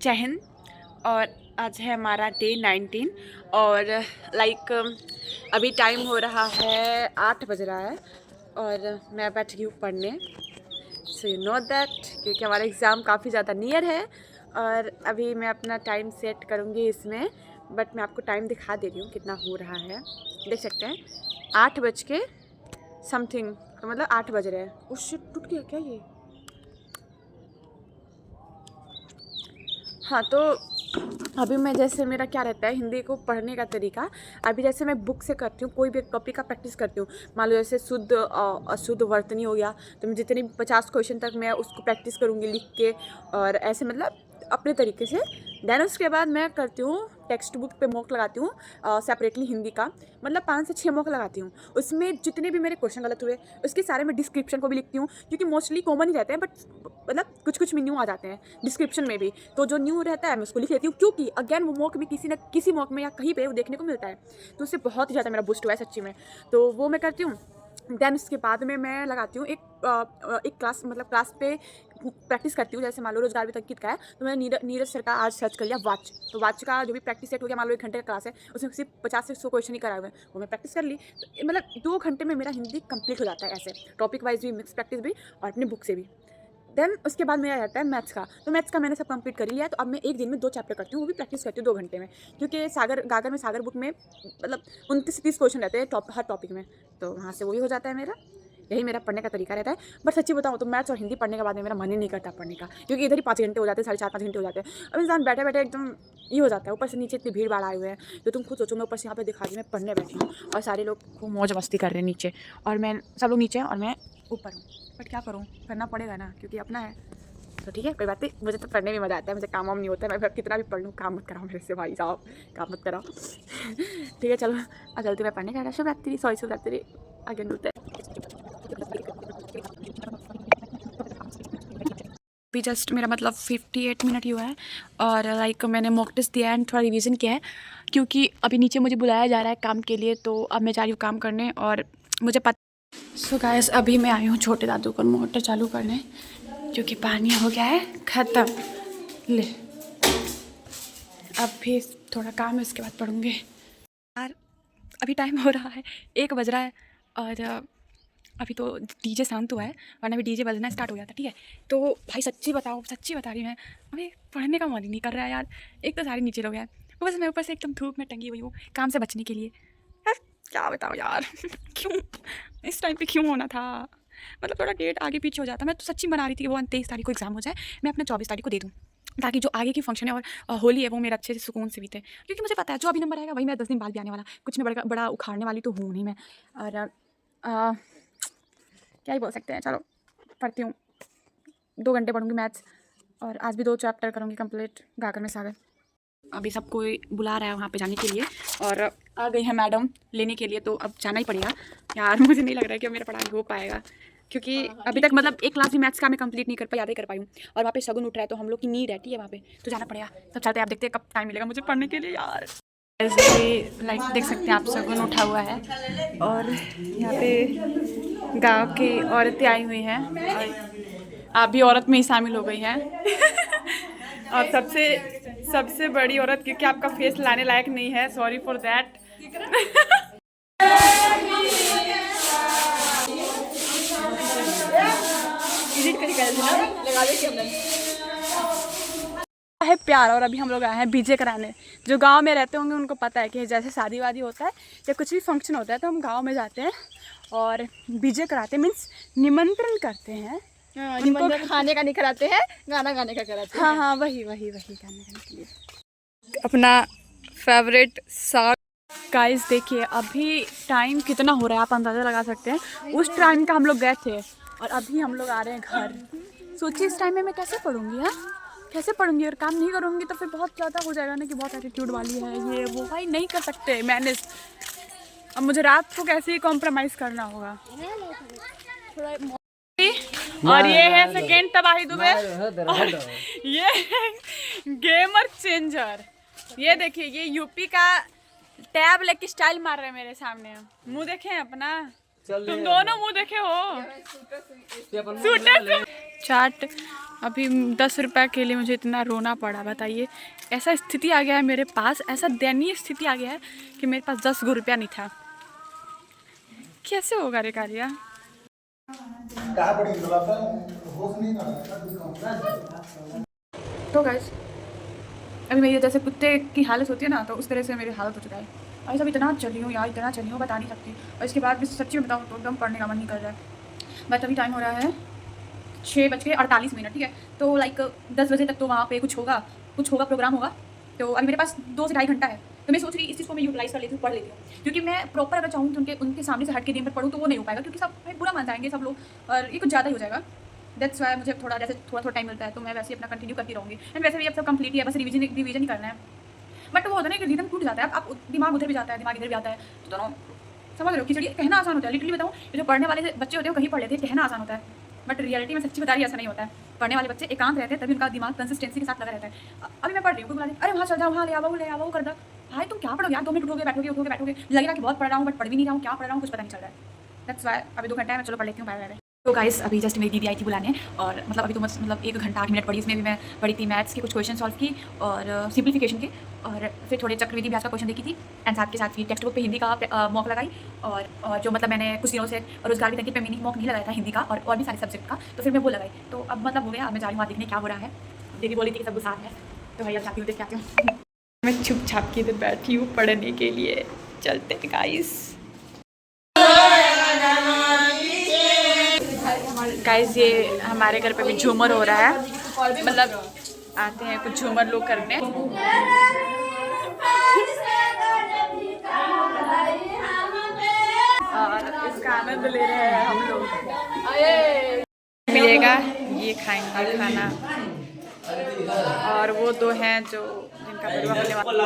जय हिंद। और आज है हमारा डे 19 और अभी टाइम हो रहा है 8 बज रहा है और मैं बैठ गई हूँ पढ़ने। सो यू नो दैट क्योंकि हमारा एग्ज़ाम काफ़ी ज़्यादा नियर है और अभी मैं अपना टाइम सेट करूँगी इसमें। बट मैं आपको टाइम दिखा दे रही हूँ कितना हो रहा है, देख सकते हैं 8 बज के समथिंग, मतलब 8 बज रहे हैं। उस शिट, टूट गया क्या ये? हाँ, तो अभी मैं जैसे मेरा क्या रहता है हिंदी को पढ़ने का तरीका, अभी जैसे मैं बुक से करती हूँ, कोई भी एक टॉपिक का प्रैक्टिस करती हूँ। मान लो जैसे शुद्ध अशुद्ध वर्तनी हो गया, तो मैं जितनी 50 क्वेश्चन तक मैं उसको प्रैक्टिस करूँगी लिख के, और ऐसे मतलब अपने तरीके से। देन उसके बाद मैं करती हूँ टेक्स्ट बुक पे मॉक लगाती हूँ सेपरेटली हिंदी का, मतलब 5 से 6 मॉक लगाती हूँ। उसमें जितने भी मेरे क्वेश्चन गलत हुए उसके सारे मैं डिस्क्रिप्शन को भी लिखती हूँ, क्योंकि मोस्टली कॉमन ही रहते हैं, बट मतलब कुछ कुछ में न्यू आ जाते हैं डिस्क्रिप्शन में भी। तो जो न्यू रहता है मैं उसको लिख लेती हूँ, क्योंकि अगेन वो मॉक भी किसी न किसी मॉक में या कहीं पे वो देखने को मिलता है, तो उससे बहुत ही ज़्यादा मेरा बूस्ट हुआ है सच्ची में। तो वो मैं करती हूँ। देन उसके बाद में मैं लगाती हूँ एक क्लास, मतलब क्लास पे प्रैक्टिस करती हूँ। जैसे मान लो रोजगार वित्त गीत का है, तो मैंने नीरज सर का आज सर्च कर लिया वाच, तो वाच का जो भी प्रैक्टिस सेट हो गया, मान लो 1 घंटे का क्लास है, उसमें सिर्फ 50 से 100 क्वेश्चन ही कराए हुए हैं, वो मैं प्रैक्टिस कर ली। तो मतलब 2 घंटे में मेरा हिंदी कंप्लीट हो जाता है, ऐसे टॉपिक वाइज भी, मिक्स प्रैक्टिस भी और अपनी बुक से भी। देन उसके बाद मेरा रहता है मैथ्स का, तो मैथ्स का मैंने सब कंप्लीट कर लिया है। तो अब मैं एक दिन में 2 चैप्टर करती हूँ, वो भी प्रैक्टिस करती हूँ 2 घंटे में, क्योंकि गागर में सागर बुक में मतलब 29 से 30 क्वेश्चन रहते हैं हर टॉपिक में, तो वहाँ से वही हो जाता है मेरा। यही मेरा पढ़ने का तरीका रहता है। बट सच्ची बताऊँ तो मैथ्स और हिंदी पढ़ने के बाद में मेरा मन ही नहीं करता पढ़ने का, क्योंकि इधर ही 5 घंटे हो जाते हैं, 4.5-5 घंटे हो जाते हैं। अब इंसान बैठे बैठे एकदम ये हो जाता है, ऊपर से नीचे इतनी भीड़ भाड़ आए हुए हैं, तो तुम खुद सोचो, मैं ऊपर से यहाँ पे दिखा दी मैं पढ़ने बैठी हूँ और सारे लोग खूब मौज मस्ती कर रहे हैं नीचे, और मैं सब लोग नीचे हैं और मैं ऊपर हूँ। बट क्या करूँ, करना पड़ेगा ना, क्योंकि अपना है। तो ठीक है, कोई बात नहीं, मुझे तो पढ़ने में मज़ा आता है, मुझे काम वाम नहीं होता है। मैं कितना भी पढ़ लूँ, काम मत कराओ मेरे से भाई साहब, काम मत कराओ। ठीक है चलो, अब चलती मैं पढ़ने का। शुभ रात्रि, सॉरी शुभ रात्रि, आगे मिलते हैं। अभी जस्ट मेरा मतलब 58 मिनट ही हुआ है और मैंने मॉक टेस्ट दिया है एंड थोड़ा रिवीजन किया है, क्योंकि अभी नीचे मुझे बुलाया जा रहा है काम के लिए, तो अब मैं जा रही हूँ काम करने। और मुझे पता सो गाइस, अभी मैं आई हूँ छोटे दादू को मोटर चालू करने, क्योंकि पानी हो गया है ख़त्म। ले, अब भी थोड़ा काम है, उसके बाद पढ़ूँगी यार। अभी टाइम हो रहा है 1 बज रहा है और अभी तो डीजे शांत हुआ है, वरना अभी डीजे बजना स्टार्ट हो गया था। ठीक है, तो भाई सच्ची बताओ, सच्ची बता रही हूँ मैं, अभी पढ़ने का मन ही नहीं कर रहा है यार। एक तो सारे नीचे लोग हैं, बस मैं ऊपर से एकदम धूप में टंगी हुई हूँ काम से बचने के लिए। यार क्या बताओ यार क्यों इस टाइम पे क्यों होना था, मतलब थोड़ा डेट आगे पीछे हो जाता। मैं तो सच्ची बना रही थी कि वो 23 तारीख को एग्ज़ाम हो जाए, मैं अपना 24 तारीख को दे दूँ, ताकि जो आगे की फंक्शन है और होली है वो मेरा अच्छे से सुकून से बीते, क्योंकि मुझे पता है जो अभी नंबर आएगा वही मेरा 10 दिन बाद भी आने वाला। कुछ मैं बड़ा उखाड़ने वाली तो हूँ नहीं मैं। और क्या ही बोल सकते हैं। चलो पढ़ती हूँ, 2 घंटे पढ़ूंगी मैथ्स, और आज भी 2 चैप्टर करूँगी कंप्लीट गागर में सागर। अभी सबको बुला रहा है वहाँ पे जाने के लिए, और आ गई है मैडम लेने के लिए, तो अब जाना ही पड़ेगा यार। मुझे नहीं लग रहा है कि मेरा पढ़ाई हो पाएगा, क्योंकि अभी तक मतलब एक क्लास भी मैथ्स का मैं कंप्लीट नहीं कर पाई, याद ही कर पाई हूँ। और वहाँ पे शगुन उठ रहा है, तो हम लोग की नीड रहती है वहाँ पे, तो जाना पड़ेगा। तब चलते हैं, आप देखते हैं कब टाइम मिलेगा मुझे पढ़ने के लिए यार। ऐसे देख सकते हैं आप, शगुन उठा हुआ है और यहाँ पे गांव की औरतें आई हुई हैं, और आप भी औरत में ही शामिल हो गई हैं। और सबसे बड़ी औरत, क्योंकि आपका फेस लाने लायक नहीं है, सॉरी फॉर दैट। है प्यार। और अभी हम लोग आए हैं बीजे कराने। जो गांव में रहते होंगे उनको पता है कि जैसे शादी वादी होता है या कुछ भी फंक्शन होता है, तो हम गांव में जाते हैं और बीजे कराते, मीन्स निमंत्रण करते हैं। उनको खाने का नहीं कराते हैं, गाना गाने का कराते हैं। हाँ हाँ, वही गाने के लिए अपना फेवरेट साग। गाइस देखिए अभी टाइम कितना हो रहा है, आप अंदाज़ा लगा सकते हैं। उस टाइम का हम लोग गए थे और अभी हम लोग आ रहे हैं घर। सोचिए इस टाइम में मैं कैसे पढ़ूंगी, हाँ कैसे पढ़ूंगी, और काम नहीं करूंगी तो फिर बहुत ज़्यादा हो जाएगा ना कि बहुत एटीट्यूड वाली है ये वो। भाई नहीं कर सकते मैनेज, अब मुझे रात को कैसे ही कॉम्प्रोमाइज़ करना होगा। और ये है सेकेंड तबाही दुबे, और ये गेमर चेंजर। ये देखिए, ये यूपी का टैब लेके स्टाइल मार रहे हैं मेरे सामने। मुंह देखें अपना, तुम दोनों मुंह देखे हो। चाट अभी 10 रुपए के लिए मुझे इतना रोना पड़ा, बताइए। ऐसा स्थिति आ गया है मेरे पास, ऐसा दयनीय स्थिति आ गया है कि मेरे पास 10 रुपया नहीं था। कैसे होगा रे कार्य। तो गाइस अभी मेरी जैसे कुत्ते की हालत होती है ना, तो उस तरह से मेरी हालत हो चुका है। भाई सब इतना चली हूँ यार, इतना चली हूँ बता नहीं सकती। और इसके बाद भी सच्ची में बताऊँ तो एकदम पढ़ने का मन नहीं कर रहा है। बट अभी टाइम हो रहा है 6:48, ठीक है। तो लाइक 10 बजे तक तो वहाँ पे कुछ होगा प्रोग्राम होगा। तो अभी मेरे पास 2 से ढाई घंटा है, तो मैं सोच रही इस चीज़ को मैं यूटिलाइज कर लेती हूँ, पढ़ लेती हूँ। क्योंकि मैं प्रॉपर अगर चाहूँ तो उनके सामने से हट के दिन पर पढ़ूँ तो वो नहीं हो पाएगा, क्योंकि सब बुरा मान जाएंगे सब लोग, और ये कुछ ज़्यादा ही हो जाएगा। दैट्स वाई मुझे थोड़ा टाइम मिलता है तो मैं वैसे ही अपना कंटिन्यू करती रहूँगी। एंड वैसे भी अब सब कंप्लीट ही है, बस रिवीजन ही करना है। बट वो होता है ना कि रिदम टूट जाता है, आप दिमाग उधर भी जाता है, दिमाग इधर भी आता है, तो दोनों समझ रहे हो। खिचड़ी कहना आसान होता है, लिटरली बताऊँ, ये जो पढ़ने वाले बच्चे होते हैं वो कहीं पढ़ लेते हैं, कहना आसान होता है, बट रियलिटी में सच्ची बता रही ऐसा नहीं होता है। पढ़ने वाले बच्चे एकांत रहते हैं तभी उनका दिमाग कंसिस्टेंसी के साथ लगा रहता है। अभी मैं पढ़ रही हूँ, कोई बुला दे, अरे वहाँ चल जाओ, वहाँ ले आओ कर दो। भाई तुम क्या पढ़ोगे यार, 2 मिनट उठोगे बैठोगे, लगेगा कि बहुत पढ़ रहा हूँ बट पढ़ भी नहीं रहा हूँ, क्या पढ़ रहा हूँ कुछ पता नहीं चल रहा है। दैट्स वाई अभी 2 घंटे है, मैं चलो पढ़ लेती हूँ, बाय बाय। तो गाइस अभी जस्ट मेरी दीदी आई थी बुलाने, और मतलब अभी तो मतलब 1 घंटा 8 मिनट पढ़ी, इसमें भी मैं पढ़ी थी मैथ्स के कुछ क्वेश्चन सॉल्व की और सिंप्लीफिकेशन के, और फिर थोड़े चक्रवृद्धि ब्याज का क्वेश्चन देखी थी, एंड साथ के साथ ही टेक्स्ट बुक पे हिंदी का मॉक लगाई, और जो मतलब मैंने कुछ दिनों से रोजगार भी तक पे मिनी मॉक नहीं लगाया था हिंदी का और भी सारे सब्जेक्ट का, तो फिर मैं वो लगाई। तो अब मतलब हो गया, अब मैं जा रही हूँ देखने क्या हो रहा है। दीदी बोली थी कि सब साथ है, तो भैया जाती हूँ देख के आती हूँ। मैं छुप छाप के इधर बैठी हूँ पढ़ने के लिए, चलते गाइस। गाइस ये हमारे घर पे भी झूमर हो रहा है, मतलब आते हैं कुछ झूमर लोग करने, और इसका आनंद ले रहे हैं हम लोग। मिलेगा ये खाएंगे खाना, और वो 2 हैं जो जिनका परिवार होने वाला।